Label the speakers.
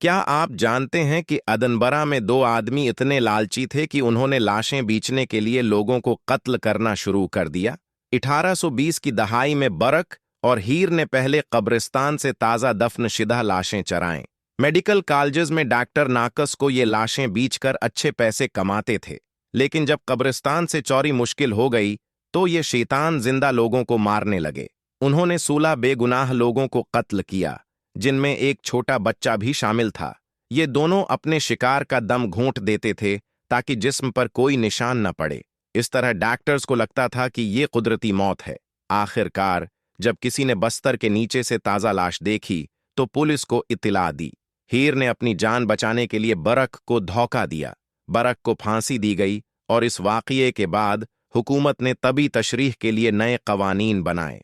Speaker 1: क्या आप जानते हैं कि अदनबरा में दो आदमी इतने लालची थे कि उन्होंने लाशें बेचने के लिए लोगों को कत्ल करना शुरू कर दिया। 1820 की दहाई में बरक और हीर ने पहले कब्रिस्तान से ताज़ा दफनशिदा लाशें चराएं। मेडिकल कॉलेजेस में डॉक्टर नाकस को ये लाशें बेचकर अच्छे पैसे कमाते थे, लेकिन जब कब्रिस्तान से चोरी मुश्किल हो गई तो ये शैतान जिंदा लोगों को मारने लगे। उन्होंने 16 बेगुनाह लोगों को कत्ल किया, जिनमें एक छोटा बच्चा भी शामिल था। ये दोनों अपने शिकार का दम घूंट देते थे ताकि जिस्म पर कोई निशान न पड़े। इस तरह डॉक्टर्स को लगता था कि ये कुदरती मौत है। आखिरकार जब किसी ने बस्तर के नीचे से ताज़ा लाश देखी तो पुलिस को इत्तला दी। हीर ने अपनी जान बचाने के लिए बरक को धोखा दिया। बरक को फांसी दी गई और इस वाक़ये के बाद हुकूमत ने तबी तशरीह के लिए नए कवानीन बनाए।